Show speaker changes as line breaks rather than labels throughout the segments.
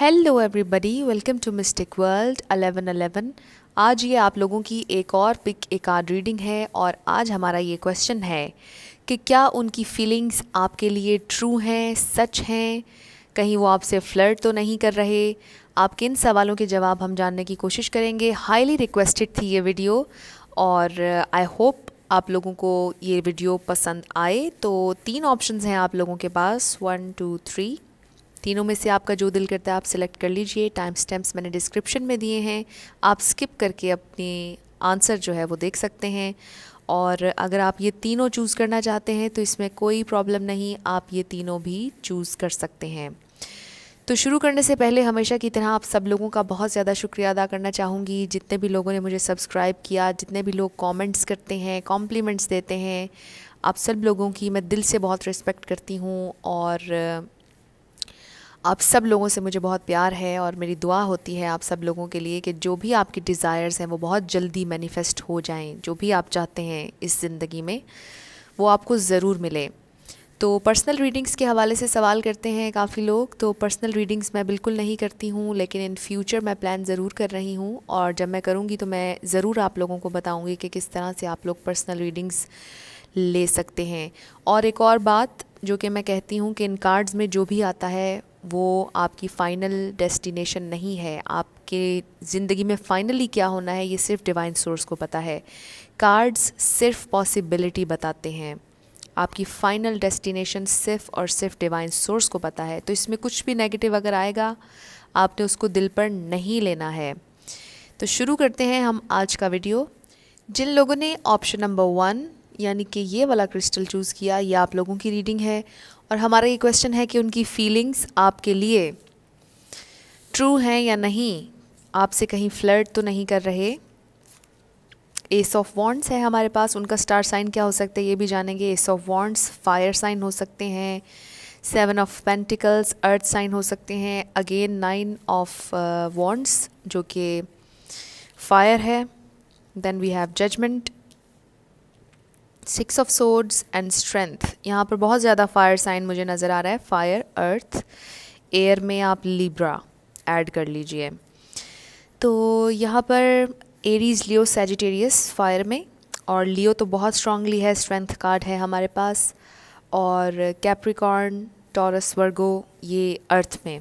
Hello everybody, welcome to Mystic World 1111। आज ये आप लोगों की एक और पिक ए कार्ड रीडिंग है और आज हमारा ये क्वेश्चन है कि क्या उनकी फीलिंग्स आपके लिए ट्रू हैं, सच हैं, कहीं वो आपसे फ्लर्ट तो नहीं कर रहे। आपके इन सवालों के जवाब हम जानने की कोशिश करेंगे। हाईली रिक्वेस्टेड थी ये वीडियो और आई होप आप लोगों को ये वीडियो पसंद आए। तो 3 ऑप्शंस हैं आप लोगों के पास, 1 2 3। तीनों में से आपका जो दिल करता है आप सिलेक्ट कर लीजिए। टाइम स्टैम्प्स मैंने डिस्क्रिप्शन में दिए हैं, आप स्किप करके अपने आंसर जो है वो देख सकते हैं। और अगर आप ये तीनों चूज़ करना चाहते हैं तो इसमें कोई प्रॉब्लम नहीं, आप ये तीनों भी चूज़ कर सकते हैं। तो शुरू करने से पहले हमेशा की तरह आप सब लोगों का बहुत ज़्यादा शुक्रिया अदा करना चाहूँगी। जितने भी लोगों ने मुझे सब्सक्राइब किया, जितने भी लोग कमेंट्स करते हैं, कॉम्प्लीमेंट्स देते हैं, आप सब लोगों की मैं दिल से बहुत रिस्पेक्ट करती हूँ। और आप सब लोगों से मुझे बहुत प्यार है और मेरी दुआ होती है आप सब लोगों के लिए कि जो भी आपकी डिज़ायर्स हैं वो बहुत जल्दी मैनिफेस्ट हो जाएं। जो भी आप चाहते हैं इस ज़िंदगी में वो आपको ज़रूर मिले। तो पर्सनल रीडिंग्स के हवाले से सवाल करते हैं काफ़ी लोग। तो पर्सनल रीडिंग्स मैं बिल्कुल नहीं करती हूँ, लेकिन इन फ्यूचर मैं प्लान ज़रूर कर रही हूँ और जब मैं करूँगी तो मैं ज़रूर आप लोगों को बताऊँगी कि किस तरह से आप लोग पर्सनल रीडिंग्स ले सकते हैं। और एक और बात जो कि मैं कहती हूँ कि इन कार्ड्स में जो भी आता है वो आपकी फ़ाइनल डेस्टिनेशन नहीं है। आपके ज़िंदगी में फ़ाइनली क्या होना है ये सिर्फ डिवाइन सोर्स को पता है। कार्ड्स सिर्फ पॉसिबिलिटी बताते हैं, आपकी फ़ाइनल डेस्टिनेशन सिर्फ और सिर्फ डिवाइन सोर्स को पता है। तो इसमें कुछ भी नेगेटिव अगर आएगा आपने उसको दिल पर नहीं लेना है। तो शुरू करते हैं हम आज का वीडियो। जिन लोगों ने ऑप्शन नंबर 1 यानी कि ये वाला क्रिस्टल चूज़ किया, ये आप लोगों की रीडिंग है और हमारा ये क्वेश्चन है कि उनकी फीलिंग्स आपके लिए ट्रू हैं या नहीं, आपसे कहीं फ्लर्ट तो नहीं कर रहे। एस ऑफ वॉन्ड्स है हमारे पास, उनका स्टार साइन क्या हो सकता है ये भी जानेंगे। Ace of wands fire sign हो सकते हैं, 7 ऑफ पेंटिकल्स अर्थ साइन हो सकते हैं, अगेन 9 ऑफ वॉन्ड्स जो कि फायर है, then we have judgement, 6 of swords and strength. यहाँ पर बहुत ज़्यादा फायर साइन मुझे नज़र आ रहा है, फायर, अर्थ, एयर में आप लिब्रा ऐड कर लीजिए। तो यहाँ पर एरीज, लियो, सैजिटेरियस फायर में, और लियो तो बहुत स्ट्रांगली है, स्ट्रेंथ कार्ड है हमारे पास, और कैप्रिकॉर्न, टॉरस, वर्गो ये अर्थ में।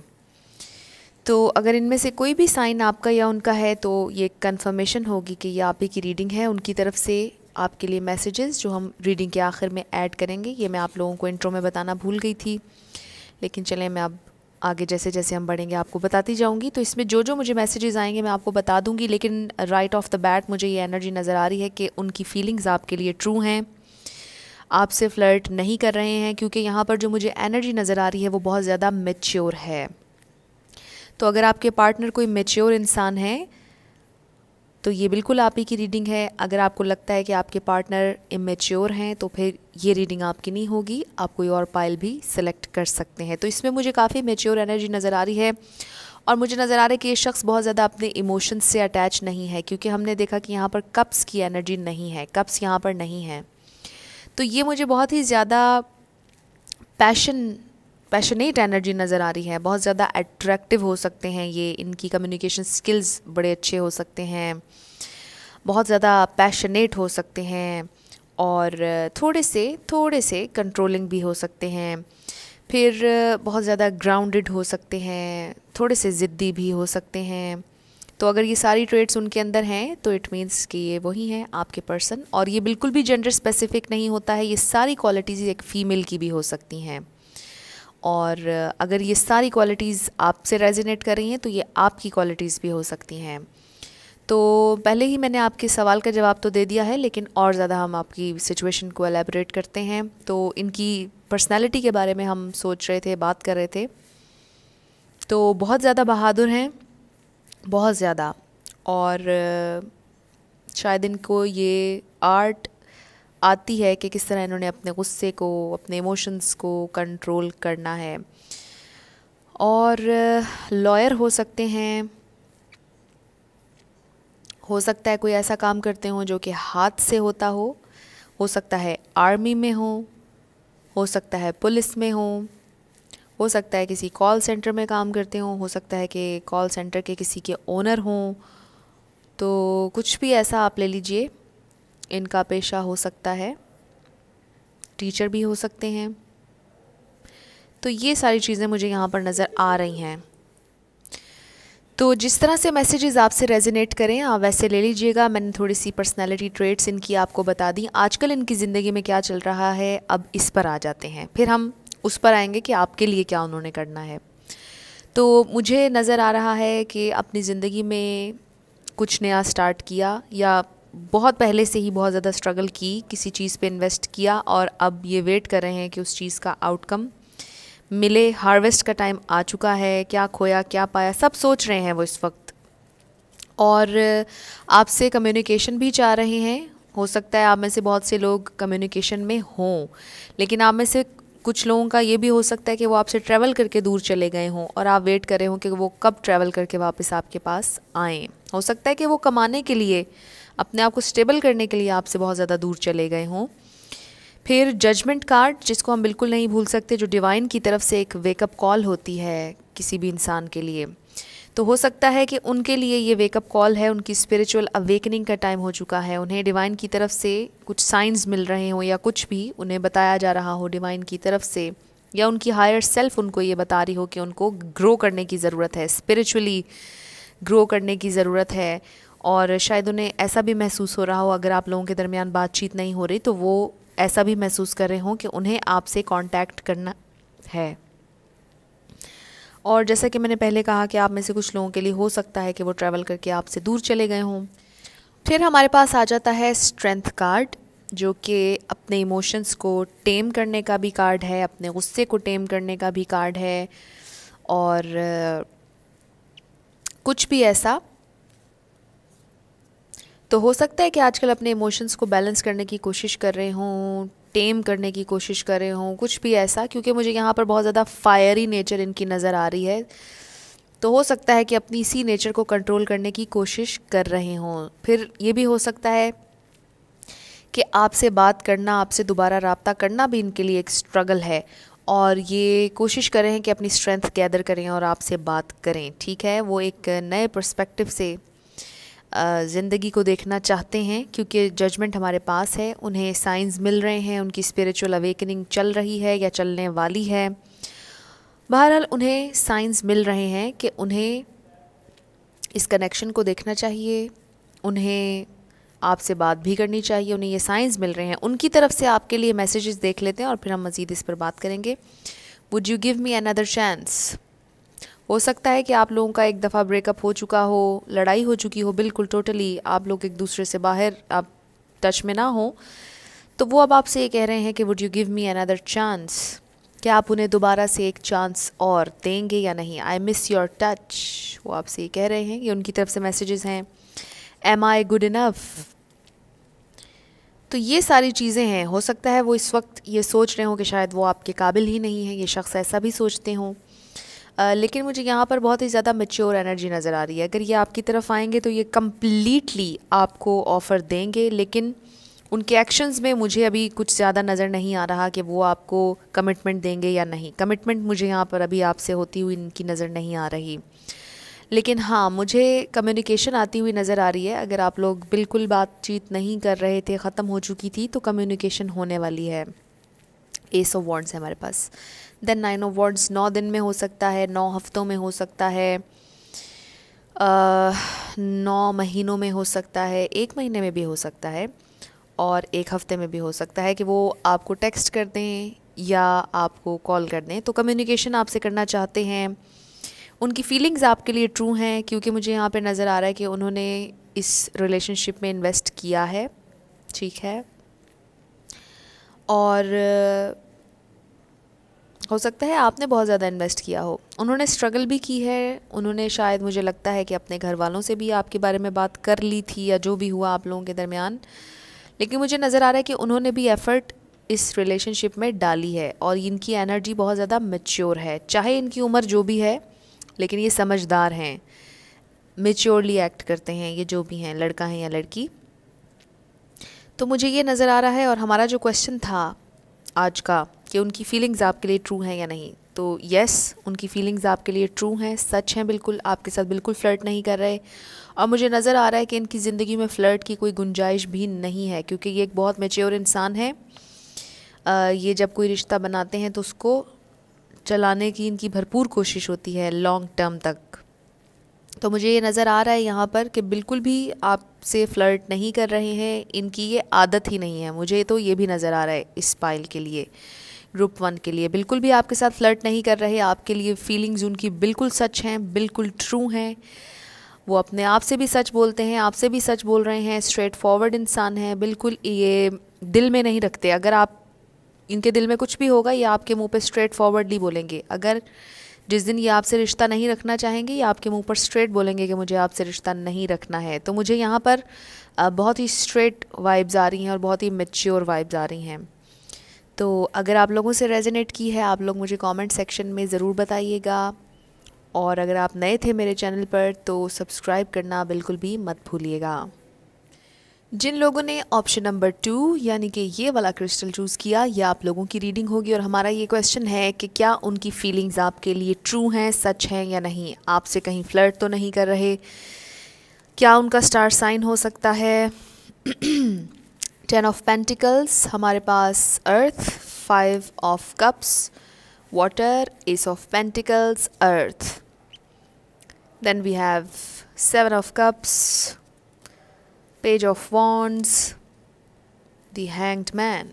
तो अगर इनमें से कोई भी साइन आपका या उनका है तो ये कंफर्मेशन होगी कि ये आप ही की रीडिंग है। उनकी तरफ से आपके लिए मैसेजेस जो हम रीडिंग के आखिर में ऐड करेंगे, ये मैं आप लोगों को इंट्रो में बताना भूल गई थी, लेकिन चलें मैं अब आगे जैसे जैसे हम बढ़ेंगे आपको बताती जाऊंगी। तो इसमें जो जो मुझे मैसेजेस आएंगे मैं आपको बता दूंगी, लेकिन राइट ऑफ द बैट मुझे ये एनर्जी नज़र आ रही है कि उनकी फीलिंग्स आपके लिए ट्रू हैं, आपसे फ्लर्ट नहीं कर रहे हैं, क्योंकि यहाँ पर जो मुझे एनर्जी नज़र आ रही है वो बहुत ज़्यादा मैच्योर है। तो अगर आपके पार्टनर कोई मैच्योर इंसान है तो ये बिल्कुल आप ही की रीडिंग है। अगर आपको लगता है कि आपके पार्टनर इमेच्योर हैं तो फिर ये रीडिंग आपकी नहीं होगी, आप कोई और पाइल भी सिलेक्ट कर सकते हैं। तो इसमें मुझे काफ़ी मैच्योर एनर्जी नज़र आ रही है और मुझे नज़र आ रहा है कि ये शख्स बहुत ज़्यादा अपने इमोशंस से अटैच नहीं है, क्योंकि हमने देखा कि यहाँ पर कप्स की एनर्जी नहीं है, कप्स यहाँ पर नहीं है। तो ये मुझे बहुत ही ज़्यादा पैशनेट एनर्जी नज़र आ रही है, बहुत ज़्यादा अट्रैक्टिव हो सकते हैं ये, इनकी कम्युनिकेशन स्किल्स बड़े अच्छे हो सकते हैं, बहुत ज़्यादा पैशनेट हो सकते हैं और थोड़े से कंट्रोलिंग भी हो सकते हैं, फिर बहुत ज़्यादा ग्राउंडेड हो सकते हैं, थोड़े से ज़िद्दी भी हो सकते हैं। तो अगर ये सारी ट्रेड्स उनके अंदर हैं तो इट मीन्स कि ये वही हैं आपके पर्सन। और ये बिल्कुल भी जेंडर स्पेसिफिक नहीं होता है, ये सारी क्वालिटीज़ एक फ़ीमेल की भी हो सकती हैं। और अगर ये सारी क्वालिटीज़ आपसे रेजोनेट कर रही हैं तो ये आपकी क्वालिटीज़ भी हो सकती हैं। तो पहले ही मैंने आपके सवाल का जवाब तो दे दिया है, लेकिन और ज़्यादा हम आपकी सिचुएशन को एलैबोरेट करते हैं। तो इनकी पर्सनालिटी के बारे में हम सोच रहे थे, बात कर रहे थे। तो बहुत ज़्यादा बहादुर हैं, बहुत ज़्यादा, और शायद इनको ये आर्ट आती है कि किस तरह इन्होंने अपने गुस्से को, अपने इमोशंस को कंट्रोल करना है। और लॉयर हो सकते हैं, हो सकता है कोई ऐसा काम करते हो जो कि हाथ से होता हो सकता है आर्मी में हो सकता है पुलिस में हो हो सकता है किसी कॉल सेंटर में काम करते हों, हो सकता है कि कॉल सेंटर के किसी के ओनर हों, तो कुछ भी ऐसा आप ले लीजिए। इनका पेशा हो सकता है, टीचर भी हो सकते हैं। तो ये सारी चीज़ें मुझे यहाँ पर नज़र आ रही हैं। तो जिस तरह से मैसेजेस आपसे रेजोनेट करें आप वैसे ले लीजिएगा। मैंने थोड़ी सी पर्सनालिटी ट्रेट्स इनकी आपको बता दी, आजकल इनकी ज़िंदगी में क्या चल रहा है, अब इस पर आ जाते हैं, फिर हम उस पर आएंगे कि आपके लिए क्या उन्होंने करना है। तो मुझे नज़र आ रहा है कि अपनी ज़िंदगी में कुछ नया स्टार्ट किया, या बहुत पहले से ही बहुत ज़्यादा स्ट्रगल की, किसी चीज़ पे इन्वेस्ट किया और अब ये वेट कर रहे हैं कि उस चीज़ का आउटकम मिले। हार्वेस्ट का टाइम आ चुका है, क्या खोया क्या पाया सब सोच रहे हैं वो इस वक्त। और आपसे कम्युनिकेशन भी चाह रहे हैं। हो सकता है आप में से बहुत से लोग कम्युनिकेशन में हों, लेकिन आप में से कुछ लोगों का ये भी हो सकता है कि वो आपसे ट्रैवल करके दूर चले गए हों और आप वेट कर रहे हों कि वो कब ट्रैवल करके वापस आपके पास आएँ। हो सकता है कि वो कमाने के लिए, अपने आप को स्टेबल करने के लिए आपसे बहुत ज़्यादा दूर चले गए हों। फिर जजमेंट कार्ड, जिसको हम बिल्कुल नहीं भूल सकते, जो डिवाइन की तरफ से एक वेकअप कॉल होती है किसी भी इंसान के लिए। तो हो सकता है कि उनके लिए ये वेकअप कॉल है, उनकी स्पिरिचुअल अवेकनिंग का टाइम हो चुका है, उन्हें डिवाइन की तरफ से कुछ साइंस मिल रहे हों, या कुछ भी उन्हें बताया जा रहा हो डिवाइन की तरफ से, या उनकी हायर सेल्फ उनको ये बता रही हो कि उनको ग्रो करने की ज़रूरत है, स्पिरिचुअली ग्रो करने की ज़रूरत है। और शायद उन्हें ऐसा भी महसूस हो रहा हो, अगर आप लोगों के दरमियान बातचीत नहीं हो रही, तो वो ऐसा भी महसूस कर रहे हों कि उन्हें आपसे कांटेक्ट करना है। और जैसा कि मैंने पहले कहा कि आप में से कुछ लोगों के लिए हो सकता है कि वो ट्रैवल करके आपसे दूर चले गए हों। फिर हमारे पास आ जाता है स्ट्रेंथ कार्ड, जो कि अपने इमोशंस को टेम करने का भी कार्ड है, अपने गुस्से को टेम करने का भी कार्ड है, और कुछ भी ऐसा। तो हो सकता है कि आजकल अपने इमोशंस को बैलेंस करने की कोशिश कर रहे हों, टेम करने की कोशिश कर रहे हों, कुछ भी ऐसा, क्योंकि मुझे यहाँ पर बहुत ज़्यादा फायरी नेचर इनकी नज़र आ रही है। तो हो सकता है कि अपनी इसी नेचर को कंट्रोल करने की कोशिश कर रहे हों। फिर ये भी हो सकता है कि आपसे बात करना, आपसे दोबारा रब्ता करना भी इनके लिए एक स्ट्रगल है, और ये कोशिश कर रहे हैं कि अपनी स्ट्रेंथ गैदर करें और आपसे बात करें। ठीक है, वो एक नए पर्सपेक्टिव से ज़िंदगी को देखना चाहते हैं, क्योंकि जजमेंट हमारे पास है, उन्हें साइंस मिल रहे हैं, उनकी स्पिरिचुअल अवेकनिंग चल रही है या चलने वाली है। बहरहाल उन्हें साइंस मिल रहे हैं कि उन्हें इस कनेक्शन को देखना चाहिए, उन्हें आपसे बात भी करनी चाहिए, उन्हें ये साइंस मिल रहे हैं। उनकी तरफ से आपके लिए मैसेजेस देख लेते हैं और फिर हम मज़ीद इस पर बात करेंगे। Would you give me another chance? हो सकता है कि आप लोगों का एक दफ़ा ब्रेकअप हो चुका हो, लड़ाई हो चुकी हो, बिल्कुल टोटली आप लोग एक दूसरे से बाहर, आप टच में ना हो, तो वो अब आपसे ये कह रहे हैं कि would you give me another chance? क्या आप उन्हें दोबारा से एक चांस और देंगे या नहीं? आई मिस योर टच, वो आपसे ये कह रहे हैं, ये उनकी तरफ से मैसेजेस हैं। एम आई गुड इनफ? तो ये सारी चीज़ें हैं। हो सकता है वो इस वक्त ये सोच रहे हों कि शायद वो आपके काबिल ही नहीं है, ये शख्स ऐसा भी सोचते हों। लेकिन मुझे यहाँ पर बहुत ही ज़्यादा मैच्योर एनर्जी नज़र आ रही है। अगर ये आपकी तरफ आएंगे तो ये कम्प्लीटली आपको ऑफ़र देंगे, लेकिन उनके एक्शंस में मुझे अभी कुछ ज़्यादा नज़र नहीं आ रहा कि वो आपको कमिटमेंट देंगे या नहीं। कमिटमेंट मुझे यहाँ पर अभी आपसे होती हुई इनकी नज़र नहीं आ रही, लेकिन हाँ, मुझे कम्युनिकेशन आती हुई नज़र आ रही है। अगर आप लोग बिल्कुल बातचीत नहीं कर रहे थे, ख़त्म हो चुकी थी, तो कम्युनिकेशन होने वाली है। एस ऑफ वॉन्ड्स है हमारे पास। देन 9 ऑफ वॉन्ड्स 9 दिन में हो सकता है, 9 हफ्तों में हो सकता है, 9 महीनों में हो सकता है, 1 महीने में भी हो सकता है, और 1 हफ्ते में भी हो सकता है कि वो आपको टेक्स्ट कर दें या आपको कॉल कर दें। तो कम्युनिकेशन आपसे करना चाहते हैं। उनकी फीलिंग्स आपके लिए ट्रू हैं, क्योंकि मुझे यहाँ पे नज़र आ रहा है कि उन्होंने इस रिलेशनशिप में इन्वेस्ट किया है। ठीक है, और हो सकता है आपने बहुत ज़्यादा इन्वेस्ट किया हो। उन्होंने स्ट्रगल भी की है, उन्होंने शायद, मुझे लगता है कि अपने घर वालों से भी आपके बारे में बात कर ली थी, या जो भी हुआ आप लोगों के दरमियान। लेकिन मुझे नज़र आ रहा है कि उन्होंने भी एफ़र्ट इस रिलेशनशिप में डाली है, और इनकी एनर्जी बहुत ज़्यादा मैच्योर है। चाहे इनकी उम्र जो भी है, लेकिन ये समझदार हैं, मैच्योरली एक्ट करते हैं, ये जो भी हैं, लड़का है या लड़की। तो मुझे ये नज़र आ रहा है। और हमारा जो क्वेश्चन था आज का कि उनकी फीलिंग्स आपके लिए ट्रू हैं या नहीं, तो यस, उनकी फीलिंग्स आपके लिए ट्रू हैं, सच हैं, बिल्कुल आपके साथ बिल्कुल फ़्लर्ट नहीं कर रहे। और मुझे नज़र आ रहा है कि इनकी ज़िंदगी में फ़्लर्ट की कोई गुंजाइश भी नहीं है, क्योंकि ये एक बहुत मैच्योर इंसान है। ये जब कोई रिश्ता बनाते हैं तो उसको चलाने की इनकी भरपूर कोशिश होती है लॉन्ग टर्म तक। तो मुझे ये नज़र आ रहा है यहाँ पर कि बिल्कुल भी आपसे फ़्लर्ट नहीं कर रहे हैं, इनकी ये आदत ही नहीं है। मुझे तो ये भी नज़र आ रहा है इस पाइल के लिए, ग्रुप 1 के लिए, बिल्कुल भी आपके साथ फ़्लर्ट नहीं कर रहे। आपके लिए फीलिंग्स उनकी बिल्कुल सच हैं, बिल्कुल ट्रू हैं। वो अपने आप से भी सच बोलते हैं, आपसे भी सच बोल रहे हैं, स्ट्रेट फॉरवर्ड इंसान हैं, बिल्कुल ये दिल में नहीं रखते। अगर आप इनके दिल में कुछ भी होगा ये आपके मुंह पे स्ट्रेट फॉरवर्डली बोलेंगे। अगर जिस दिन ये आपसे रिश्ता नहीं रखना चाहेंगे ये आपके मुंह पर स्ट्रेट बोलेंगे कि मुझे आपसे रिश्ता नहीं रखना है। तो मुझे यहाँ पर बहुत ही स्ट्रेट वाइब्स आ रही हैं और बहुत ही मैच्योर वाइब्स आ रही हैं। तो अगर आप लोगों से रेजोनेट की है, आप लोग मुझे कमेंट सेक्शन में ज़रूर बताइएगा। और अगर आप नए थे मेरे चैनल पर तो सब्सक्राइब करना बिल्कुल भी मत भूलिएगा। जिन लोगों ने ऑप्शन नंबर 2 यानी कि ये वाला क्रिस्टल चूज़ किया, ये आप लोगों की रीडिंग होगी। और हमारा ये क्वेश्चन है कि क्या उनकी फीलिंग्स आपके लिए ट्रू हैं, सच हैं या नहीं। आपसे कहीं फ़्लर्ट तो नहीं कर रहे। क्या उनका स्टार साइन हो सकता है। 10 ऑफ पेंटिकल्स, हमारे पास earth, 5 of cups, water, ace of pentacles, earth. Then we have 7 of cups, Page of Wands, the Hanged Man।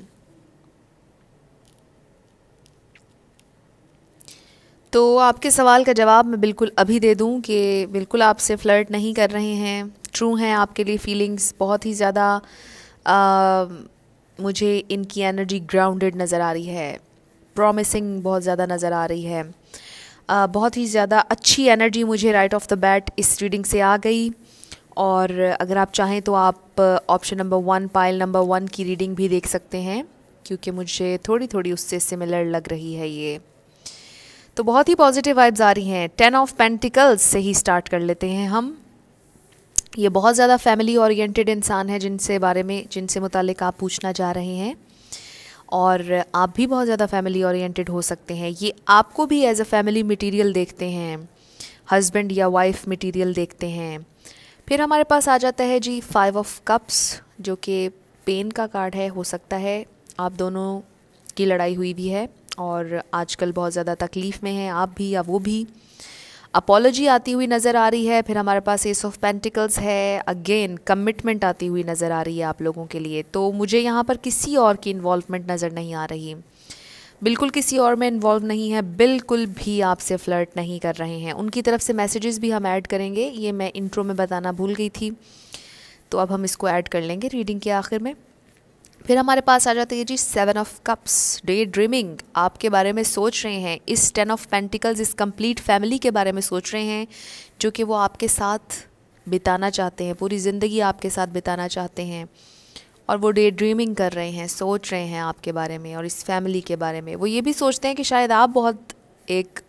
तो आपके सवाल का जवाब मैं बिल्कुल अभी दे दूं कि बिल्कुल आपसे फ़्लर्ट नहीं कर रहे हैं, ट्रू हैं आपके लिए फीलिंग्स। बहुत ही ज़्यादा मुझे इनकी एनर्जी ग्राउंडेड नज़र आ रही है, प्रॉमिसिंग बहुत ज़्यादा नज़र आ रही है। बहुत ही ज़्यादा अच्छी एनर्जी मुझे राइट ऑफ द बैट इस रीडिंग से आ गई। और अगर आप चाहें तो आप ऑप्शन नंबर 1 पाइल नंबर 1 की रीडिंग भी देख सकते हैं, क्योंकि मुझे थोड़ी थोड़ी उससे सिमिलर लग रही है ये। तो बहुत ही पॉजिटिव वाइब्स आ रही हैं। 10 ऑफ पेंटिकल्स से ही स्टार्ट कर लेते हैं हम। ये बहुत ज़्यादा फैमिली ओरिएंटेड इंसान है जिनसे मुतालिक आप पूछना चाह रहे हैं। और आप भी बहुत ज़्यादा फैमिली ओरिएंटेड हो सकते हैं। ये आपको भी एज अ फैमिली मटीरियल देखते हैं, हस्बैंड या वाइफ मटीरियल देखते हैं। फिर हमारे पास आ जाता है जी 5 ऑफ कप्स, जो कि पेन का कार्ड है। हो सकता है आप दोनों की लड़ाई हुई भी है और आजकल बहुत ज़्यादा तकलीफ़ में हैं, आप भी या वो भी। अपॉलॉजी आती हुई नज़र आ रही है। फिर हमारे पास एस ऑफ पेंटिकल्स है, अगेन कमिटमेंट आती हुई नज़र आ रही है आप लोगों के लिए। तो मुझे यहाँ पर किसी और की इन्वॉल्वमेंट नज़र नहीं आ रही, बिल्कुल किसी और में इन्वॉल्व नहीं है, बिल्कुल भी आपसे फ़्लर्ट नहीं कर रहे हैं। उनकी तरफ से मैसेजेस भी हम ऐड करेंगे, ये मैं इंट्रो में बताना भूल गई थी, तो अब हम इसको ऐड कर लेंगे रीडिंग के आखिर में। फिर हमारे पास आ जाती है जी 7 ऑफ कप्स, डे ड्रीमिंग, आपके बारे में सोच रहे हैं। इस 10 ऑफ पेंटिकल्स इस कंप्लीट फैमिली के बारे में सोच रहे हैं, जो कि वो आपके साथ बिताना चाहते हैं, पूरी ज़िंदगी आपके साथ बिताना चाहते हैं। और वो डे ड्रीमिंग कर रहे हैं, सोच रहे हैं आपके बारे में और इस फैमिली के बारे में। वो ये भी सोचते हैं कि शायद आप बहुत एक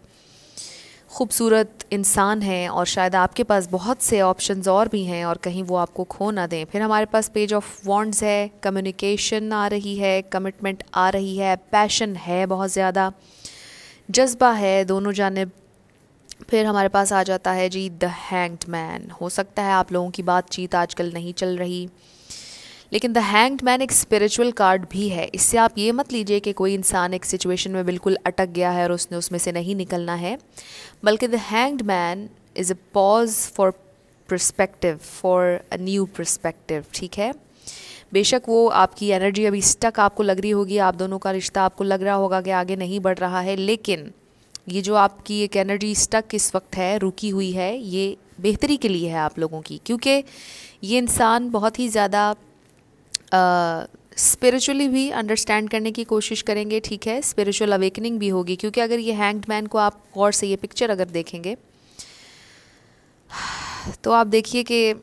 खूबसूरत इंसान हैं और शायद आपके पास बहुत से ऑप्शंस और भी हैं और कहीं वो आपको खो ना दें। फिर हमारे पास पेज ऑफ वॉन्ड्स है, कम्युनिकेशन आ रही है, कमिटमेंट आ रही है, पैशन है, बहुत ज़्यादा जज्बा है दोनों जानिब। फिर हमारे पास आ जाता है जी द हैंग्ड मैन। हो सकता है आप लोगों की बातचीत आजकल नहीं चल रही, लेकिन द हैंग्ड मैन एक स्पिरिचुअल कार्ड भी है। इससे आप ये मत लीजिए कि कोई इंसान एक सिचुएशन में बिल्कुल अटक गया है और उसने उसमें से नहीं निकलना है, बल्कि the hanged man is a pause for perspective, for a new perspective. ठीक है, बेशक वो आपकी एनर्जी अभी स्टक आपको लग रही होगी, आप दोनों का रिश्ता आपको लग रहा होगा कि आगे नहीं बढ़ रहा है, लेकिन ये जो आपकी एक एनर्जी स्टक इस वक्त है, रुकी हुई है, ये बेहतरी के लिए है आप लोगों की। क्योंकि ये इंसान बहुत ही ज़्यादा स्पिरिचुअली भी अंडरस्टैंड करने की कोशिश करेंगे। ठीक है, स्पिरिचुअल अवेकनिंग भी होगी, क्योंकि अगर ये हैंग्ड मैन को आप गौर से ये पिक्चर अगर देखेंगे तो आप देखिए कि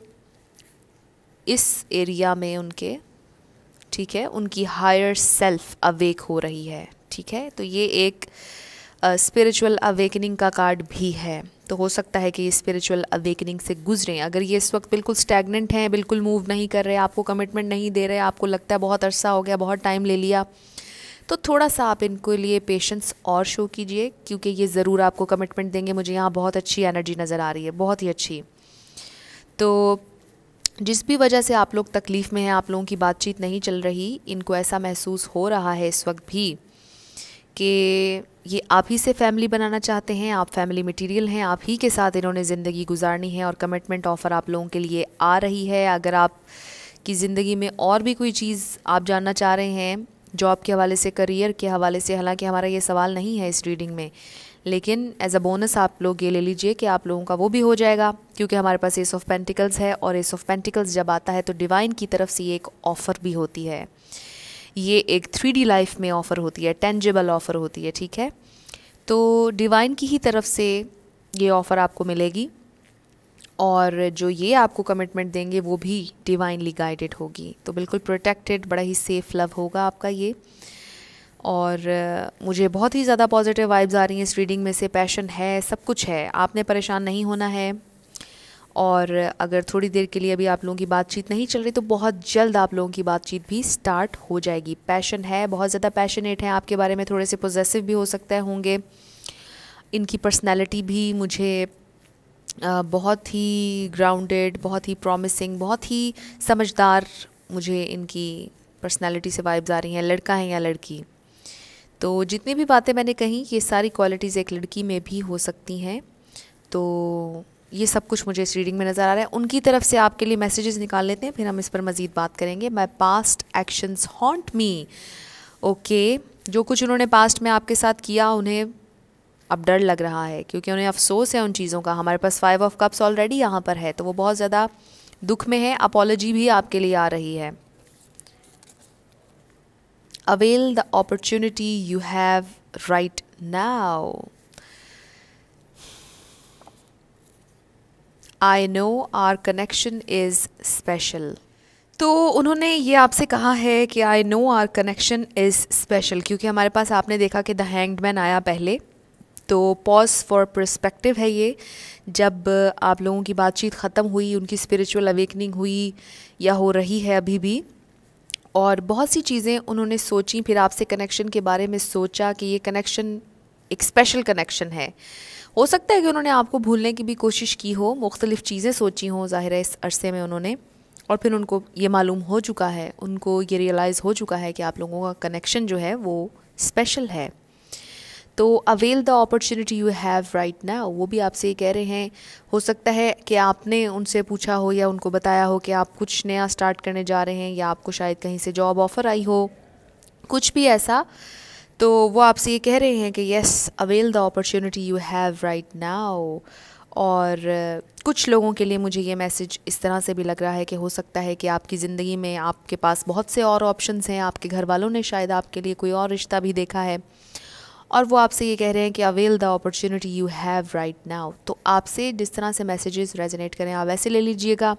इस एरिया में उनके, ठीक है, उनकी हायर सेल्फ अवेक हो रही है। ठीक है, तो ये एक स्पिरिचुअल अवेकनिंग का कार्ड भी है। तो हो सकता है कि ये स्पिरिचुअल अवेकनिंग से गुजरें। अगर ये इस वक्त बिल्कुल स्टैगनेंट हैं, बिल्कुल मूव नहीं कर रहे, आपको कमिटमेंट नहीं दे रहे, आपको लगता है बहुत अरसा हो गया, बहुत टाइम ले लिया, तो थोड़ा सा आप इनके लिए पेशेंस और शो कीजिए, क्योंकि ये ज़रूर आपको कमिटमेंट देंगे। मुझे यहाँ बहुत अच्छी एनर्जी नज़र आ रही है, बहुत ही अच्छी। तो जिस भी वजह से आप लोग तकलीफ़ में हैं, आप लोगों की बातचीत नहीं चल रही, इनको ऐसा महसूस हो रहा है इस वक्त भी कि ये आप ही से फैमिली बनाना चाहते हैं, आप फैमिली मटेरियल हैं, आप ही के साथ इन्होंने ज़िंदगी गुजारनी है और कमिटमेंट ऑफ़र आप लोगों के लिए आ रही है। अगर आप की ज़िंदगी में और भी कोई चीज़ आप जानना चाह रहे हैं, जॉब के हवाले से, करियर के हवाले से, हालांकि हमारा ये सवाल नहीं है इस रीडिंग में, लेकिन एज अ बोनस आप लोग ये ले लीजिए कि आप लोगों का वो भी हो जाएगा, क्योंकि हमारे पास एस ऑफ पेंटिकल्स है, और एस ऑफ पेंटिकल्स जब आता है तो डिवाइन की तरफ से ये एक ऑफ़र भी होती है। ये एक 3D लाइफ में ऑफ़र होती है, टेंजिबल ऑफ़र होती है, ठीक है। तो डिवाइन की ही तरफ से ये ऑफ़र आपको मिलेगी, और जो ये आपको कमिटमेंट देंगे वो भी डिवाइनली गाइडेड होगी। तो बिल्कुल प्रोटेक्टेड, बड़ा ही सेफ़ लव होगा आपका ये। और मुझे बहुत ही ज़्यादा पॉजिटिव वाइब्स आ रही हैं इस रीडिंग में से। पैशन है, सब कुछ है, आपने परेशान नहीं होना है। और अगर थोड़ी देर के लिए अभी आप लोगों की बातचीत नहीं चल रही, तो बहुत जल्द आप लोगों की बातचीत भी स्टार्ट हो जाएगी। पैशन है, बहुत ज़्यादा पैशनेट है आपके बारे में, थोड़े से पोजेसिव भी हो सकते होंगे। इनकी पर्सनैलिटी भी मुझे बहुत ही ग्राउंडेड, बहुत ही प्रॉमिसिंग, बहुत ही समझदार मुझे इनकी पर्सनैलिटी से वाइब्स आ रही हैं। लड़का है या लड़की, तो जितनी भी बातें मैंने कही, ये सारी क्वालिटीज़ एक लड़की में भी हो सकती हैं। तो ये सब कुछ मुझे इस रीडिंग में नज़र आ रहा है। उनकी तरफ से आपके लिए मैसेजेस निकाल लेते हैं, फिर हम इस पर मज़ीद बात करेंगे। My past actions haunt me. Okay, जो कुछ उन्होंने पास्ट में आपके साथ किया, उन्हें अब डर लग रहा है, क्योंकि उन्हें अफसोस है उन चीज़ों का। हमारे पास 5 ऑफ कप्स ऑलरेडी यहाँ पर है, तो वो बहुत ज़्यादा दुख में है। अपॉलॉजी भी आपके लिए आ रही है। Avail the opportunity you have right now. I know our connection is special. तो उन्होंने ये आपसे कहा है कि I know our connection is special, क्योंकि हमारे पास आपने देखा कि द हैंग्ड मैन आया पहले। तो पॉज फॉर पर्सपेक्टिव है ये। जब आप लोगों की बातचीत ख़त्म हुई, उनकी स्पिरिचुअल अवेकनिंग हुई या हो रही है अभी भी, और बहुत सी चीज़ें उन्होंने सोची, फिर आपसे कनेक्शन के बारे में सोचा कि ये कनेक्शन एक स्पेशल कनेक्शन है। हो सकता है कि उन्होंने आपको भूलने की भी कोशिश की हो, मुख्तलिफ़ चीज़ें सोची हों ज़ाहिर है इस अरसे में उन्होंने, और फिर उनको ये मालूम हो चुका है, उनको ये रियलाइज़ हो चुका है कि आप लोगों का कनेक्शन जो है वो स्पेशल है। तो avail the opportunity you have right now, वो भी आपसे ये कह रहे हैं। हो सकता है कि आपने उनसे पूछा हो या उनको बताया हो कि आप कुछ नया स्टार्ट करने जा रहे हैं, या आपको शायद कहीं से जॉब ऑफ़र आई हो, कुछ भी ऐसा। तो वो आपसे ये कह रहे हैं कि yes, avail the opportunity you have right now. और कुछ लोगों के लिए मुझे ये मैसेज इस तरह से भी लग रहा है कि हो सकता है कि आपकी ज़िंदगी में आपके पास बहुत से और ऑप्शंस हैं। आपके घर वालों ने शायद आपके लिए कोई और रिश्ता भी देखा है, और वो आपसे ये कह रहे हैं कि avail the opportunity you have right now. तो आपसे जिस तरह से मैसेजेस रेजोनेट करें आप वैसे ले लीजिएगा।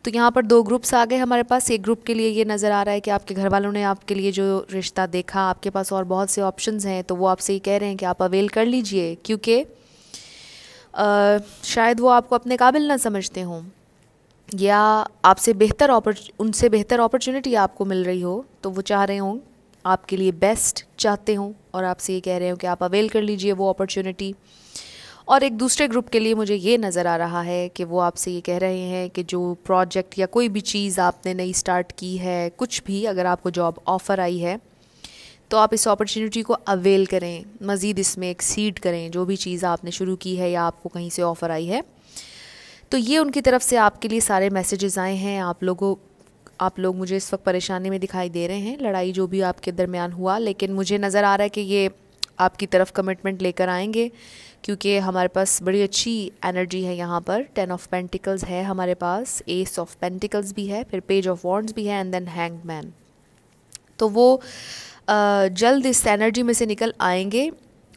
तो यहाँ पर 2 ग्रुप्स आ गए हमारे पास। एक ग्रुप के लिए ये नज़र आ रहा है कि आपके घर वालों ने आपके लिए जो रिश्ता देखा, आपके पास और बहुत से ऑप्शंस हैं, तो वो आपसे ये कह रहे हैं कि आप अवेल कर लीजिए, क्योंकि शायद वो आपको अपने काबिल ना समझते हों, या आपसे उनसे बेहतर अपॉर्चुनिटी आपको मिल रही हो, तो वो चाह रहे हों, आपके लिए बेस्ट चाहते हों, और आपसे ये कह रहे हो कि आप अवेल कर लीजिए वो अपॉर्चुनिटी। और एक दूसरे ग्रुप के लिए मुझे ये नज़र आ रहा है कि वो आपसे ये कह रहे हैं कि जो प्रोजेक्ट या कोई भी चीज़ आपने नई स्टार्ट की है, कुछ भी, अगर आपको जॉब ऑफ़र आई है, तो आप इस अपॉर्चुनिटी को अवेल करें, मज़ीद इसमें एक्सीड करें, जो भी चीज़ आपने शुरू की है या आपको कहीं से ऑफ़र आई है। तो ये उनकी तरफ से आपके लिए सारे मैसेजेस आए हैं। आप लोग मुझे इस वक्त परेशानी में दिखाई दे रहे हैं, लड़ाई जो भी आपके दरमियान हुआ, लेकिन मुझे नज़र आ रहा है कि ये आपकी तरफ कमिटमेंट लेकर आएंगे, क्योंकि हमारे पास बड़ी अच्छी एनर्जी है यहाँ पर। 10 ऑफ पेंटिकल्स है हमारे पास, एस ऑफ पेंटिकल्स भी है, फिर पेज ऑफ वॉन्ड्स भी है, एंड देन हैंग्ड मैन। तो वो जल्द इस एनर्जी में से निकल आएंगे,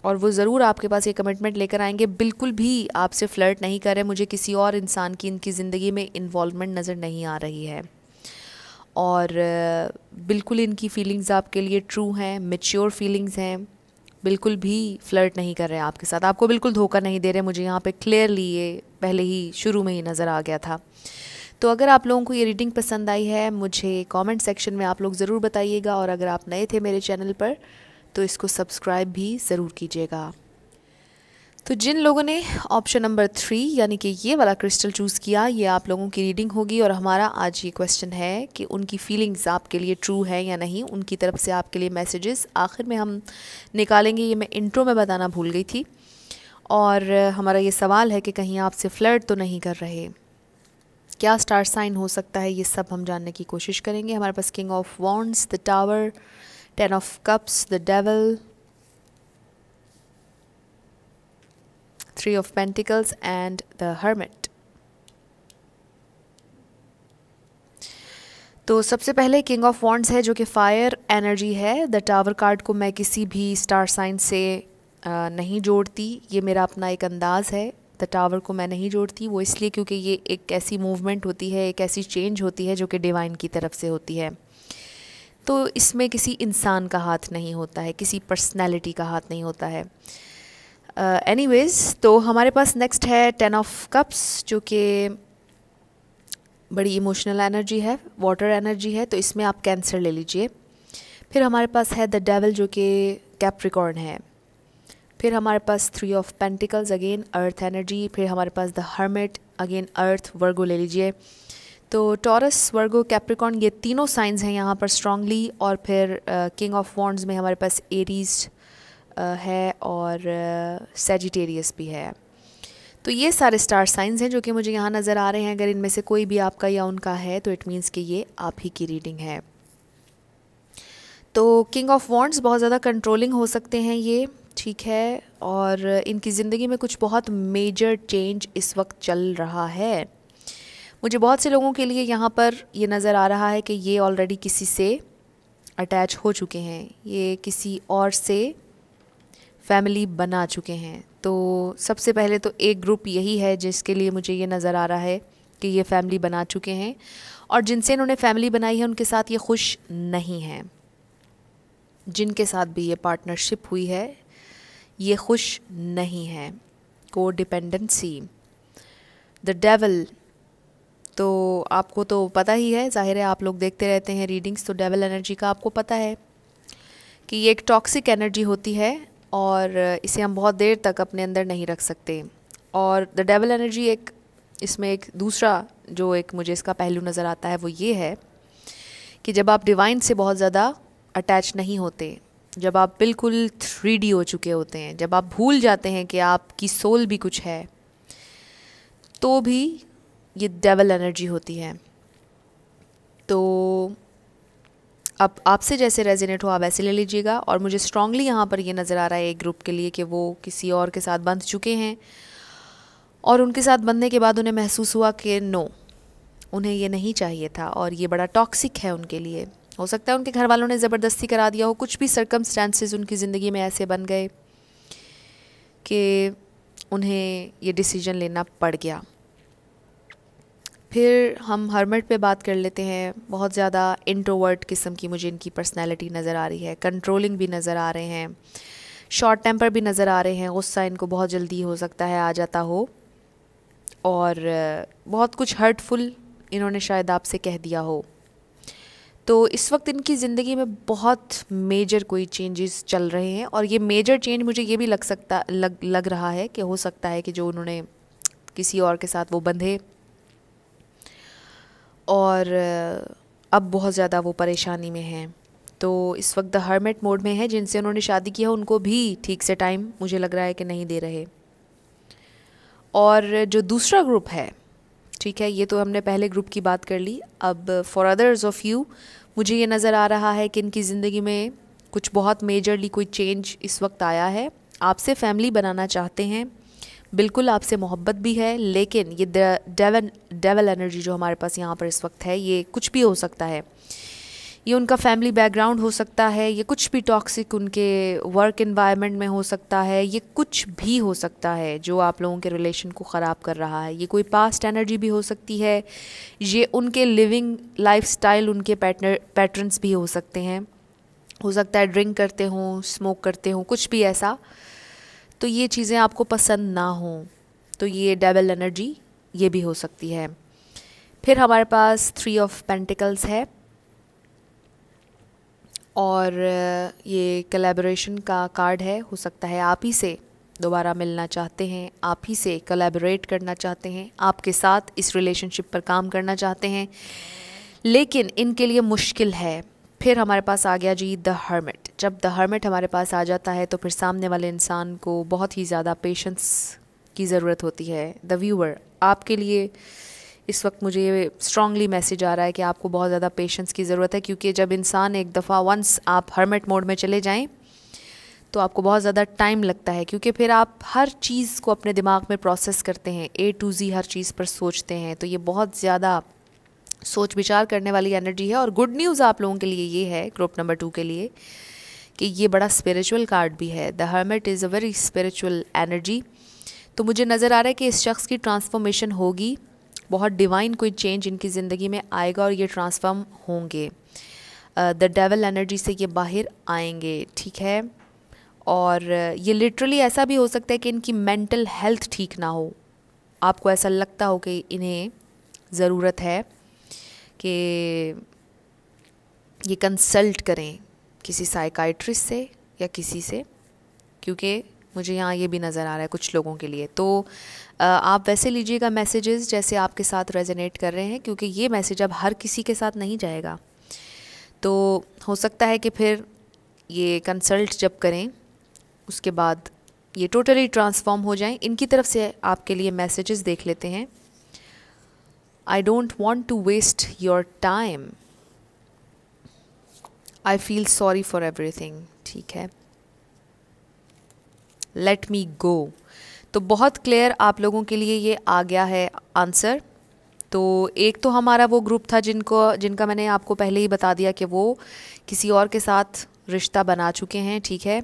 और वो ज़रूर आपके पास ये कमिटमेंट लेकर आएंगे। बिल्कुल भी आपसे फ्लर्ट नहीं कर रहे, मुझे किसी और इंसान की इनकी ज़िंदगी में इन्वॉल्वमेंट नज़र नहीं आ रही है, और बिल्कुल इनकी फीलिंग्स आपके लिए ट्रू हैं, मैच्योर फीलिंग्स हैं। बिल्कुल भी फ्लर्ट नहीं कर रहे हैं आपके साथ, आपको बिल्कुल धोखा नहीं दे रहे। मुझे यहाँ पे क्लियरली ये पहले ही शुरू में ही नज़र आ गया था। तो अगर आप लोगों को ये रीडिंग पसंद आई है मुझे कमेंट सेक्शन में आप लोग ज़रूर बताइएगा, और अगर आप नए थे मेरे चैनल पर तो इसको सब्सक्राइब भी ज़रूर कीजिएगा। तो जिन लोगों ने ऑप्शन नंबर 3 यानी कि ये वाला क्रिस्टल चूज़ किया, ये आप लोगों की रीडिंग होगी। और हमारा आज ये क्वेश्चन है कि उनकी फीलिंग्स आपके लिए ट्रू है या नहीं, उनकी तरफ से आपके लिए मैसेजेस आखिर में हम निकालेंगे। ये मैं इंट्रो में बताना भूल गई थी। और हमारा ये सवाल है कि कहीं आपसे फ्लर्ट तो नहीं कर रहे, क्या स्टार साइन हो सकता है, ये सब हम जानने की कोशिश करेंगे। हमारे पास king of wands, the tower, 10 of cups, the devil, 3 of Pentacles and the Hermit। तो सबसे पहले किंग ऑफ वॉन्ड्स है जो कि फायर एनर्जी है। द टावर कार्ड को मैं किसी भी स्टार साइन से नहीं जोड़ती, ये मेरा अपना एक अंदाज़ है। द टावर को मैं नहीं जोड़ती, वो इसलिए क्योंकि ये एक ऐसी मूवमेंट होती है, एक ऐसी चेंज होती है जो कि डिवाइन की तरफ से होती है। तो इसमें किसी इंसान का हाथ नहीं होता है, किसी पर्सनैलिटी का हाथ नहीं होता है। एनीवेज़ तो हमारे पास नेक्स्ट है 10 ऑफ कप्स जो कि बड़ी इमोशनल एनर्जी है, वाटर एनर्जी है, तो इसमें आप कैंसर ले लीजिए। फिर हमारे पास है द डेविल जो कि कैप्रिकॉर्न है। फिर हमारे पास 3 of pentacles, again earth energy. फिर हमारे पास द हर्मिट, अगेन अर्थ, वर्गो ले लीजिए। तो टॉरस, वर्गो, कैप्रिकॉर्न ये तीनों साइंस हैं यहाँ पर स्ट्रांगली। और फिर किंग ऑफ वॉन्ड्स में हमारे पास एरीज है और सेजिटेरियस भी है। तो ये सारे स्टार साइंस हैं जो कि मुझे यहाँ नज़र आ रहे हैं। अगर इनमें से कोई भी आपका या उनका है तो इट मीन्स कि ये आप ही की रीडिंग है। तो किंग ऑफ वॉन्ड्स बहुत ज़्यादा कंट्रोलिंग हो सकते हैं ये, ठीक है, और इनकी ज़िंदगी में कुछ बहुत मेजर चेंज इस वक्त चल रहा है। मुझे बहुत से लोगों के लिए यहाँ पर ये नज़र आ रहा है कि ये ऑलरेडी किसी से अटैच हो चुके हैं, ये किसी और से फैमिली बना चुके हैं। तो सबसे पहले तो एक ग्रुप यही है जिसके लिए मुझे ये नज़र आ रहा है कि ये फैमिली बना चुके हैं, और जिनसे इन्होंने फैमिली बनाई है उनके साथ ये खुश नहीं हैं। जिनके साथ भी ये पार्टनरशिप हुई है ये खुश नहीं है। को डिपेंडेंसी, द डेविल, तो आपको तो पता ही है, जाहिर है आप लोग देखते रहते हैं रीडिंग्स, तो डेविल एनर्जी का आपको पता है कि ये एक टॉक्सिक एनर्जी होती है और इसे हम बहुत देर तक अपने अंदर नहीं रख सकते। और द डेविल एनर्जी एक, इसमें एक दूसरा जो एक मुझे इसका पहलू नज़र आता है वो ये है कि जब आप डिवाइन से बहुत ज़्यादा अटैच नहीं होते, जब आप बिल्कुल 3D हो चुके होते हैं, जब आप भूल जाते हैं कि आपकी सोल भी कुछ है, तो भी ये डेविल एनर्जी होती है। तो अब आपसे जैसे रेजोनेट हो आप वैसे ले लीजिएगा। और मुझे स्ट्रांगली यहाँ पर ये नज़र आ रहा है एक ग्रुप के लिए कि वो किसी और के साथ बंध चुके हैं, और उनके साथ बंधने के बाद उन्हें महसूस हुआ कि नो, उन्हें ये नहीं चाहिए था और ये बड़ा टॉक्सिक है उनके लिए। हो सकता है उनके घर वालों ने ज़बरदस्ती करा दिया हो, कुछ भी सर्कमस्टांसेस उनकी ज़िंदगी में ऐसे बन गए कि उन्हें ये डिसीजन लेना पड़ गया। फिर हम हर्मिट पे बात कर लेते हैं। बहुत ज़्यादा इंट्रोवर्ट किस्म की मुझे इनकी पर्सनैलिटी नज़र आ रही है, कंट्रोलिंग भी नज़र आ रहे हैं, शॉर्ट टेम्पर भी नज़र आ रहे हैं, गुस्सा इनको बहुत जल्दी हो सकता है आ जाता हो, और बहुत कुछ हर्टफुल इन्होंने शायद आपसे कह दिया हो। तो इस वक्त इनकी ज़िंदगी में बहुत मेजर कोई चेंजेस चल रहे हैं, और ये मेजर चेंज मुझे ये भी लग रहा है कि हो सकता है कि जो उन्होंने किसी और के साथ वो बंधे और अब बहुत ज़्यादा वो परेशानी में हैं। तो इस वक्त द हर्मिट मोड में है। जिनसे उन्होंने शादी की है उनको भी ठीक से टाइम मुझे लग रहा है कि नहीं दे रहे। और जो दूसरा ग्रुप है, ठीक है, ये तो हमने पहले ग्रुप की बात कर ली। अब फॉर अदर्स ऑफ यू मुझे ये नज़र आ रहा है कि इनकी ज़िंदगी में कुछ बहुत मेजरली कोई चेंज इस वक्त आया है। आपसे फैमिली बनाना चाहते हैं, बिल्कुल आपसे मोहब्बत भी है, लेकिन ये डेविल एनर्जी जो हमारे पास यहाँ पर इस वक्त है, ये कुछ भी हो सकता है। ये उनका फैमिली बैकग्राउंड हो सकता है, ये कुछ भी टॉक्सिक उनके वर्क एनवायरनमेंट में हो सकता है, ये कुछ भी हो सकता है जो आप लोगों के रिलेशन को ख़राब कर रहा है। ये कोई पास्ट एनर्जी भी हो सकती है, ये उनके लिविंग लाइफस्टाइल, उनके पैटर्न्स भी हो सकते हैं। हो सकता है ड्रिंक करते हों, स्मोक करते हों, कुछ भी ऐसा। तो ये चीज़ें आपको पसंद ना हों, तो ये डेविल एनर्जी ये भी हो सकती है। फिर हमारे पास 3 ऑफ पेंटिकल्स है और ये कोलैबोरेशन का कार्ड है। हो सकता है आप ही से दोबारा मिलना चाहते हैं, आप ही से कोलैबोरेट करना चाहते हैं, आपके साथ इस रिलेशनशिप पर काम करना चाहते हैं, लेकिन इनके लिए मुश्किल है। फिर हमारे पास आ गया जी द हर्मिट। जब द हर्मिट हमारे पास आ जाता है तो फिर सामने वाले इंसान को बहुत ही ज़्यादा पेशेंस की ज़रूरत होती है। द व्यूअर, आपके लिए इस वक्त मुझे स्ट्रांगली मैसेज आ रहा है कि आपको बहुत ज़्यादा पेशेंस की ज़रूरत है, क्योंकि जब इंसान एक दफ़ा वंस आप हर्मिट मोड में चले जाएं तो आपको बहुत ज़्यादा टाइम लगता है, क्योंकि फिर आप हर चीज़ को अपने दिमाग में प्रोसेस करते हैं, A to Z हर चीज़ पर सोचते हैं। तो ये बहुत ज़्यादा सोच विचार करने वाली एनर्जी है। और गुड न्यूज़ आप लोगों के लिए ये है, ग्रुप नंबर 2 के लिए, कि ये बड़ा स्पिरिचुअल कार्ड भी है। The hermit is a very spiritual energy. तो मुझे नज़र आ रहा है कि इस शख्स की ट्रांसफॉर्मेशन होगी, बहुत डिवाइन कोई चेंज इनकी ज़िंदगी में आएगा और ये ट्रांसफॉर्म होंगे, द डेविल एनर्जी से ये बाहर आएंगे, ठीक है। और ये लिटरली ऐसा भी हो सकता है कि इनकी मेंटल हेल्थ ठीक ना हो, आपको ऐसा लगता हो कि इन्हें ज़रूरत है कि ये कंसल्ट करें किसी साइकाइट्रिस्ट से या किसी से, क्योंकि मुझे यहाँ ये भी नज़र आ रहा है कुछ लोगों के लिए। तो आप वैसे लीजिएगा मैसेजेस जैसे आपके साथ रेजोनेट कर रहे हैं, क्योंकि ये मैसेज अब हर किसी के साथ नहीं जाएगा। तो हो सकता है कि फिर ये कंसल्ट जब करें उसके बाद ये टोटली ट्रांसफॉर्म हो जाएं। इनकी तरफ से आपके लिए मैसेजेस देख लेते हैं। I don't want to waste your time, I feel sorry for everything, ठीक है, लेट मी गो। तो बहुत क्लियर आप लोगों के लिए ये आ गया है आंसर। तो एक तो हमारा वो ग्रुप था जिनका मैंने आपको पहले ही बता दिया कि वो किसी और के साथ रिश्ता बना चुके हैं, ठीक है,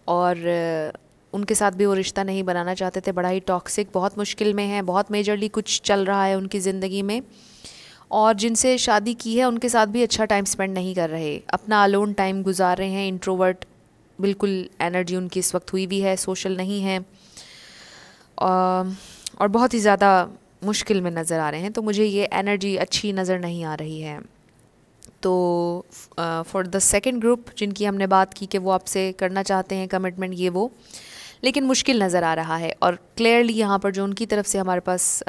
और उनके साथ भी वो रिश्ता नहीं बनाना चाहते थे, बड़ा ही टॉक्सिक, बहुत मुश्किल में है, बहुत मेजरली कुछ चल रहा है उनकी ज़िंदगी में। और जिनसे शादी की है उनके साथ भी अच्छा टाइम स्पेंड नहीं कर रहे, अपना अलोन टाइम गुजार रहे हैं, इंट्रोवर्ट बिल्कुल एनर्जी उनकी इस वक्त हुई भी है, सोशल नहीं है, और बहुत ही ज़्यादा मुश्किल में नज़र आ रहे हैं। तो मुझे ये एनर्जी अच्छी नज़र नहीं आ रही है। तो फॉर द सेकंड ग्रुप जिनकी हमने बात की कि वो आपसे करना चाहते हैं कमिटमेंट, ये वो, लेकिन मुश्किल नज़र आ रहा है। और क्लियरली यहाँ पर जो उनकी तरफ से हमारे पास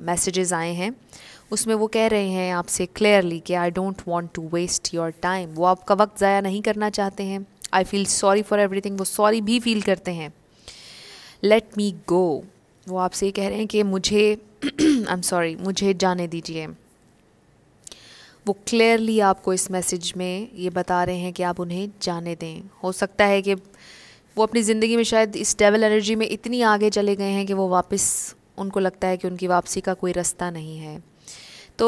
मैसेजेस आए हैं उसमें वो कह रहे हैं आपसे क्लियरली कि I don't want to waste your time. वो आपका वक्त ज़ाया नहीं करना चाहते हैं। I feel sorry for everything, वो सॉरी भी फील करते हैं। लेट मी गो, वो आपसे ये कह रहे हैं कि मुझे आई एम सॉरी, मुझे जाने दीजिए। वो क्लियरली आपको इस मैसेज में ये बता रहे हैं कि आप उन्हें जाने दें। हो सकता है कि वो अपनी ज़िंदगी में शायद इस डेविल एनर्जी में इतनी आगे चले गए हैं कि वो वापस, उनको लगता है कि उनकी वापसी का कोई रास्ता नहीं है। तो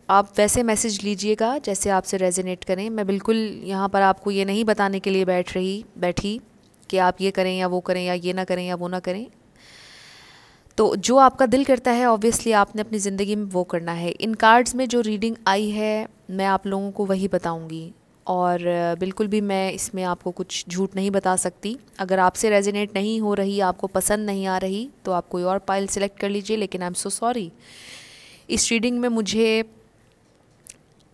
आप वैसे मैसेज लीजिएगा जैसे आपसे रेजोनेट करें। मैं बिल्कुल यहाँ पर आपको ये नहीं बताने के लिए बैठी कि आप ये करें या वो करें या ये ना करें या वो ना करें। तो जो आपका दिल करता है ऑब्वियसली आपने अपनी ज़िंदगी में वो करना है। इन कार्ड्स में जो रीडिंग आई है मैं आप लोगों को वही बताऊंगी, और बिल्कुल भी मैं इसमें आपको कुछ झूठ नहीं बता सकती। अगर आपसे रेजोनेट नहीं हो रही, आपको पसंद नहीं आ रही, तो आप कोई और पाइल सेलेक्ट कर लीजिए। लेकिन आई एम सो सॉरी, इस रीडिंग में मुझे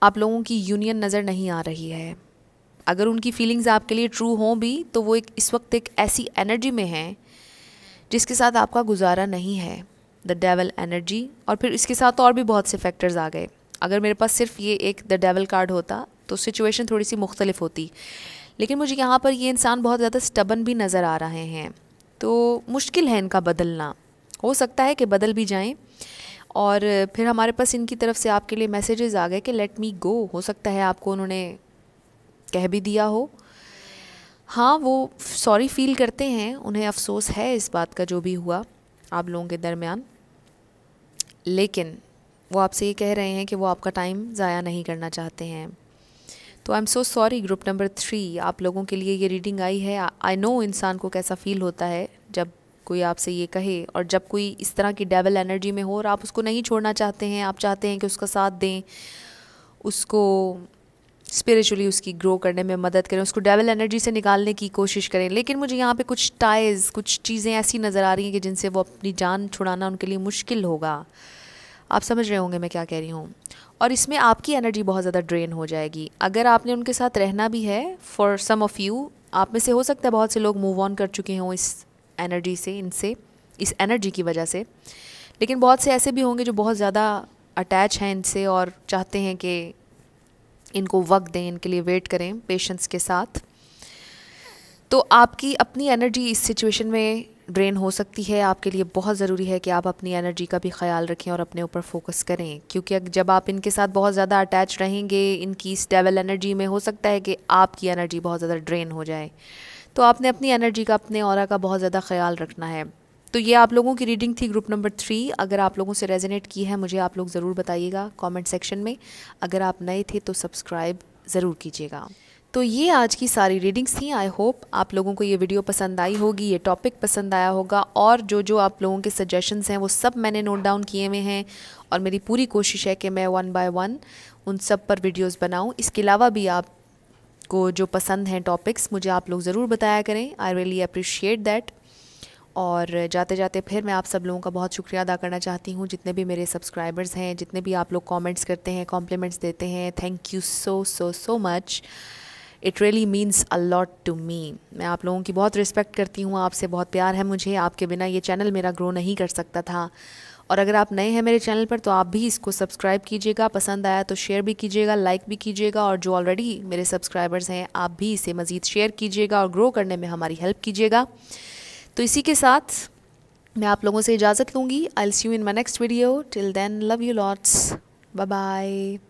आप लोगों की यूनियन नज़र नहीं आ रही है। अगर उनकी फीलिंग्स आपके लिए ट्रू हों भी तो वो इस वक्त एक ऐसी एनर्जी में हैं जिसके साथ आपका गुजारा नहीं है, द डेविल एनर्जी। और फिर इसके साथ और भी बहुत से फैक्टर्स आ गए। अगर मेरे पास सिर्फ ये एक द डेविल कार्ड होता तो सिचुएशन थोड़ी सी मुख्तलिफ होती, लेकिन मुझे यहाँ पर ये इंसान बहुत ज़्यादा स्टबन भी नज़र आ रहे हैं। तो मुश्किल है इनका बदलना, हो सकता है कि बदल भी जाएं। और फिर हमारे पास इनकी तरफ से आपके लिए मैसेजेस आ गए कि लेट मी गो। हो सकता है आपको उन्होंने कह भी दिया हो, हाँ वो सॉरी फील करते हैं, उन्हें अफसोस है इस बात का जो भी हुआ आप लोगों के दरमियान, लेकिन वो आपसे ये कह रहे हैं कि वो आपका टाइम ज़ाया नहीं करना चाहते हैं। तो I am so sorry group number 3, आप लोगों के लिए ये रीडिंग आई है। आई नो इंसान को कैसा फ़ील होता है जब कोई आपसे ये कहे, और जब कोई इस तरह की डेविल एनर्जी में हो और आप उसको नहीं छोड़ना चाहते हैं, आप चाहते हैं कि उसका साथ दें, उसको स्पिरिचुअली उसकी ग्रो करने में मदद करें, उसको डेविल एनर्जी से निकालने की कोशिश करें। लेकिन मुझे यहाँ पे कुछ टाइज़, कुछ चीज़ें ऐसी नज़र आ रही हैं कि जिनसे वो अपनी जान छुड़ाना उनके लिए मुश्किल होगा। आप समझ रहे होंगे मैं क्या कह रही हूँ। और इसमें आपकी एनर्जी बहुत ज़्यादा ड्रेन हो जाएगी। अगर आपने उनके साथ रहना भी है, फॉर सम ऑफ़ यू, आप में से हो सकता है बहुत से लोग मूव ऑन कर चुके हों इस एनर्जी से, इनसे, इस एनर्जी की वजह से, लेकिन बहुत से ऐसे भी होंगे जो बहुत ज़्यादा अटैच हैं इनसे और चाहते हैं कि इनको वक्त दें, इनके लिए वेट करें पेशेंस के साथ। तो आपकी अपनी एनर्जी इस सिचुएशन में ड्रेन हो सकती है। आपके लिए बहुत ज़रूरी है कि आप अपनी एनर्जी का भी ख्याल रखें और अपने ऊपर फोकस करें, क्योंकि जब आप इनके साथ बहुत ज़्यादा अटैच रहेंगे, इनकी इस डेवल एनर्जी में, हो सकता है कि आपकी एनर्जी बहुत ज़्यादा ड्रेन हो जाए। तो आपने अपनी एनर्जी का, अपने ऑरा का बहुत ज़्यादा ख्याल रखना है। तो ये आप लोगों की रीडिंग थी ग्रुप नंबर 3। अगर आप लोगों से रेजोनेट की है, मुझे आप लोग ज़रूर बताइएगा कमेंट सेक्शन में। अगर आप नए थे तो सब्सक्राइब ज़रूर कीजिएगा। तो ये आज की सारी रीडिंग्स थी। आई होप आप लोगों को ये वीडियो पसंद आई होगी, ये टॉपिक पसंद आया होगा, और जो जो आप लोगों के सजेशंस हैं वो सब मैंने नोट डाउन किए हुए हैं, और मेरी पूरी कोशिश है कि मैं 1 बाय 1 उन सब पर वीडियोस बनाऊं। इसके अलावा भी आपको जो पसंद हैं टॉपिक्स, मुझे आप लोग ज़रूर बताया करें। I really appreciate that. और जाते जाते फिर मैं आप सब लोगों का बहुत शुक्रिया अदा करना चाहती हूँ, जितने भी मेरे सब्सक्राइबर्स हैं, जितने भी आप लोग कमेंट्स करते हैं, कॉम्प्लीमेंट्स देते हैं। Thank you so so so much. It really means a lot to me. मैं आप लोगों की बहुत रिस्पेक्ट करती हूँ, आपसे बहुत प्यार है मुझे। आपके बिना ये चैनल मेरा ग्रो नहीं कर सकता था। और अगर आप नए हैं मेरे चैनल पर तो आप भी इसको सब्सक्राइब कीजिएगा, पसंद आया तो शेयर भी कीजिएगा, लाइक भी कीजिएगा, और जो ऑलरेडी मेरे सब्सक्राइबर्स हैं आप भी इसे मज़ीद शेयर कीजिएगा और ग्रो करने में हमारी हेल्प कीजिएगा। तो इसी के साथ मैं आप लोगों से इजाज़त लूँगी। I will see you in my next video. Till then, love you lots. Bye bye.